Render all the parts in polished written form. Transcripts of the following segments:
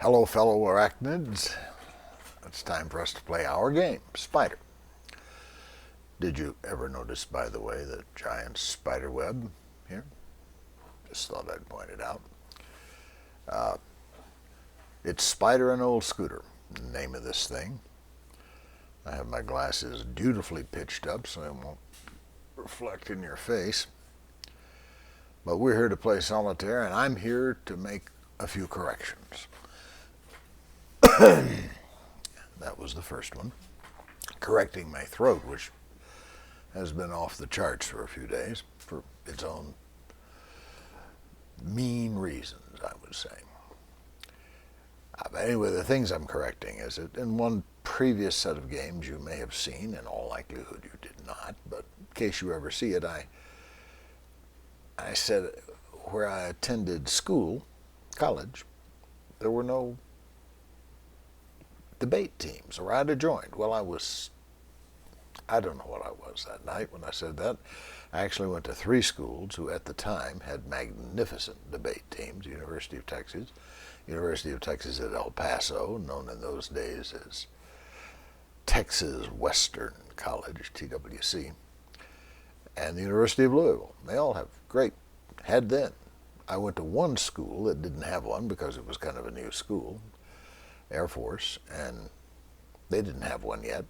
Hello, fellow arachnids. It's time for us to play our game, Spider. Did you ever notice, by the way, the giant spider web here? Just thought I'd point it out. It's Spider and Olde Scooter, the name of this thing. I have my glasses dutifully pitched up so it won't reflect in your face. But we're here to play solitaire, and I'm here to make a few corrections. That was the first one. Correcting my throat, which has been off the charts for a few days for its own mean reasons, I would say. But anyway, the things I'm correcting is that in one previous set of games you may have seen, in all likelihood you did not, but in case you ever see it, I said where I attended school, college, there were no debate teams, or I'd have joined. Well, I don't know what I was that night when I said that. I actually went to 3 schools who at the time had magnificent debate teams. University of Texas at El Paso, known in those days as Texas Western College, TWC, and the University of Louisville. They all have great, had then. I went to one school that didn't have one because it was kind of a new school, Air Force, and they didn't have one yet,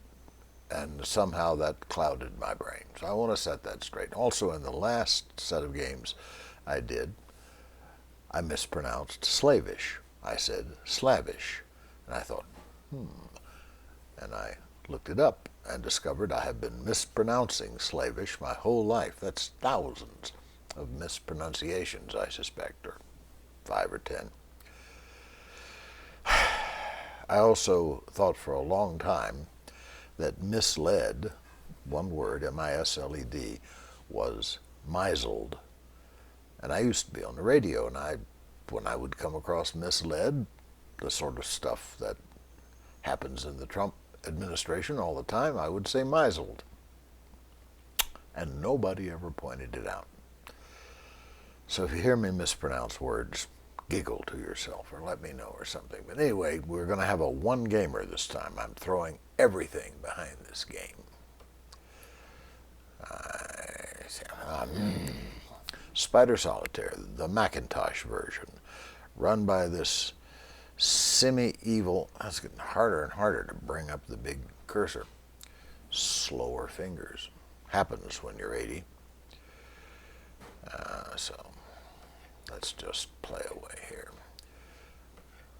and somehow that clouded my brain. So I want to set that straight. Also, in the last set of games I did, I mispronounced slavish. I said slavish, and I thought, and I looked it up and discovered I have been mispronouncing slavish my whole life. That's thousands of mispronunciations, I suspect, or 5 or 10. I also thought for a long time that misled, one word, M-I-S-L-E-D, was misled. And I used to be on the radio, and when I would come across misled, the sort of stuff that happens in the Trump administration all the time, I would say misled. And nobody ever pointed it out. So if you hear me mispronounce words, giggle to yourself or let me know or something. But anyway, we're going to have a one-gamer this time. I'm throwing everything behind this game. Spider Solitaire, the Macintosh version, run by this semi-evil, that's getting harder and harder to bring up the big cursor. Slower fingers. Happens when you're 80. So let's just play away here.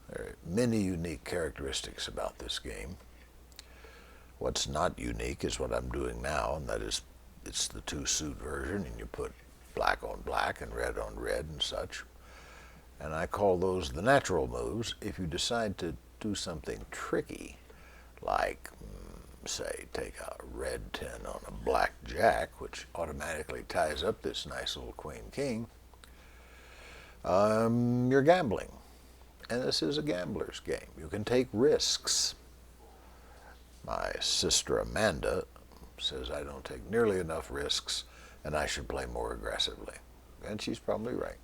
There are many unique characteristics about this game. What's not unique is what I'm doing now, and that is it's the 2-suit version, and you put black on black and red on red and such. And I call those the natural moves. If you decide to do something tricky, like, say, take a red 10 on a black jack, which automatically ties up this nice little queen-king, you're gambling. And this is a gambler's game. You can take risks. My sister Amanda says I don't take nearly enough risks and I should play more aggressively. And she's probably right.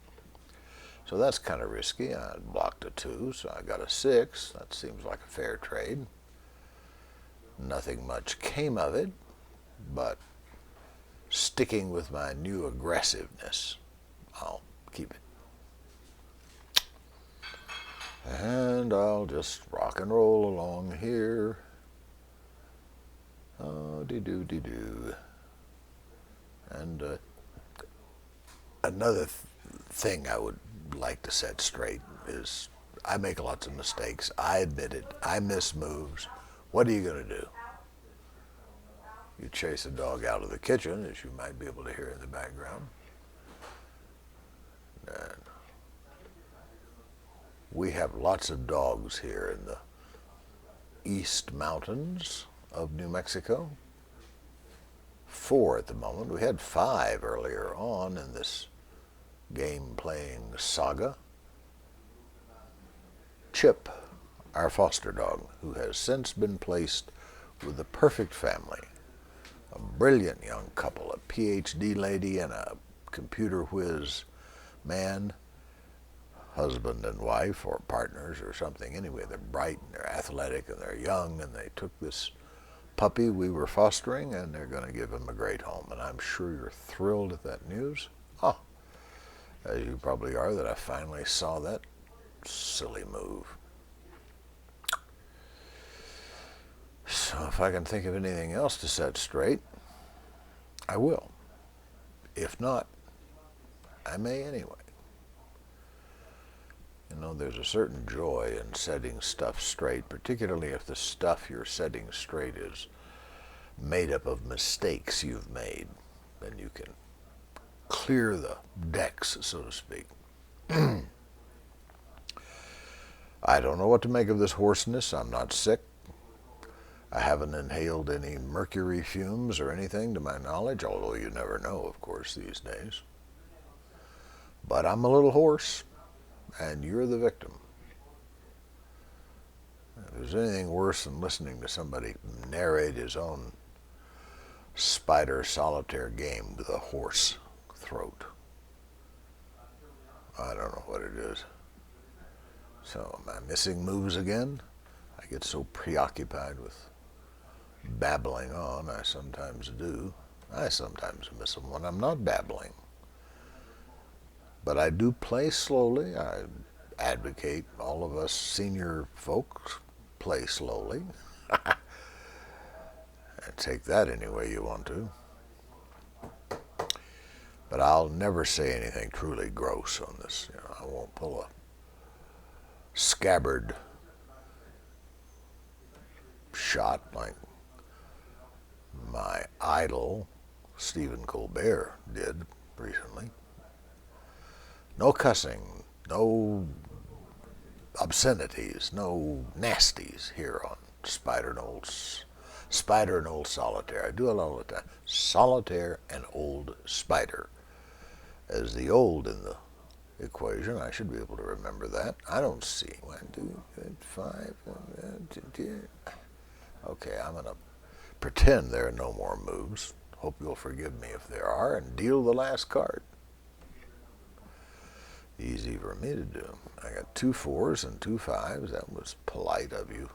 So that's kind of risky. I blocked a 2, so I got a 6. That seems like a fair trade. Nothing much came of it, but sticking with my new aggressiveness, I'll keep it. And I'll just rock and roll along here. Oh, dee-doo. And another thing I would like to set straight is I make lots of mistakes. I admit it. I miss moves. What are you going to do? You chase a dog out of the kitchen, as you might be able to hear in the background. And we have lots of dogs here in the East Mountains of New Mexico. 4 at the moment. We had 5 earlier on in this game-playing saga. Chip, our foster dog, who has since been placed with the perfect family, a brilliant young couple, a PhD lady and a computer whiz man husband and wife or partners or something. Anyway, they're bright and they're athletic and they're young, and they took this puppy we were fostering and they're going to give him a great home. And I'm sure you're thrilled at that news. Oh, as you probably are, that I finally saw that silly move. So if I can think of anything else to set straight, I will. If not, I may anyway. You know, there's a certain joy in setting stuff straight, particularly if the stuff you're setting straight is made up of mistakes you've made. Then you can clear the decks, so to speak. I don't know what to make of this hoarseness. I'm not sick. I haven't inhaled any mercury fumes or anything to my knowledge, although you never know, of course, these days. But I'm a little hoarse, and you're the victim. If there's anything worse than listening to somebody narrate his own spider solitaire game with a hoarse throat, I don't know what it is. So am I missing moves again? I get so preoccupied with babbling on, I sometimes do. I sometimes miss them when I'm not babbling. But I do play slowly. I advocate all of us senior folks play slowly. Take that any way you want to. But I'll never say anything truly gross on this. You know, I won't pull a scabbard shot like my idol Stephen Colbert did recently. No cussing, no obscenities, no nasties here on Spider and Old Solitaire. I do it all the time. Solitaire and Old Spider. As the old in the equation, I should be able to remember that. I don't see 1, 2, 5. Okay, I'm going to pretend there are no more moves. Hope you'll forgive me if there are, and deal the last card. Easy for me to do. I got 2 4s and 2 5s. That was polite of you,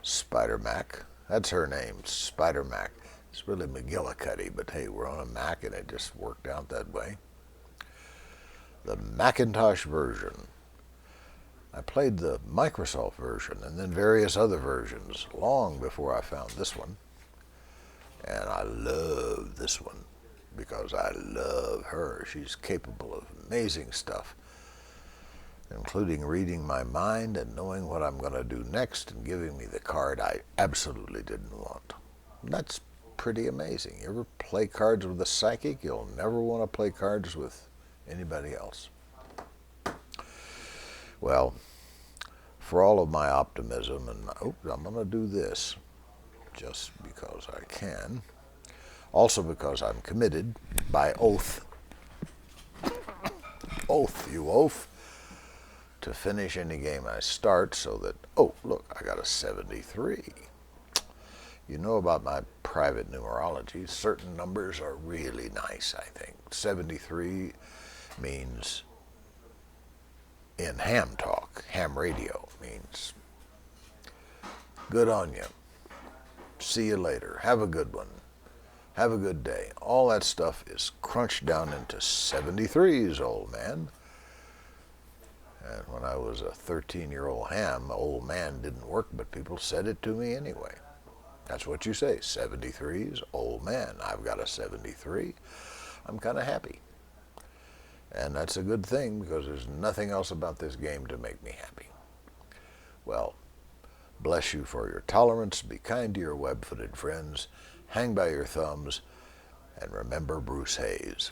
Spider Mac. That's her name, Spider Mac. It's really McGillicuddy, but hey, we're on a Mac and it just worked out that way. The Macintosh version. I played the Microsoft version and then various other versions long before I found this one. And I love this one because I love her. She's capable of amazing stuff, including reading my mind and knowing what I'm going to do next and giving me the card I absolutely didn't want. And that's pretty amazing. You ever play cards with a psychic? You'll never want to play cards with anybody else. Well, for all of my optimism, and I'm going to do this just because I can, also because I'm committed by oath, you oath, to finish any game I start so that, oh, look, I got a 73. You know about my private numerology. Certain numbers are really nice, I think. 73 means, in ham talk, ham radio, means good on you. See you later. Have a good one. Have a good day. All that stuff is crunched down into 73s, old man. And when I was a 13-year-old ham, old man didn't work, but people said it to me anyway. That's what you say, 73s, old man. I've got a 73. I'm kind of happy. And that's a good thing because there's nothing else about this game to make me happy. Well, bless you for your tolerance. Be kind to your web-footed friends. Hang by your thumbs. And remember Bruce Hayes.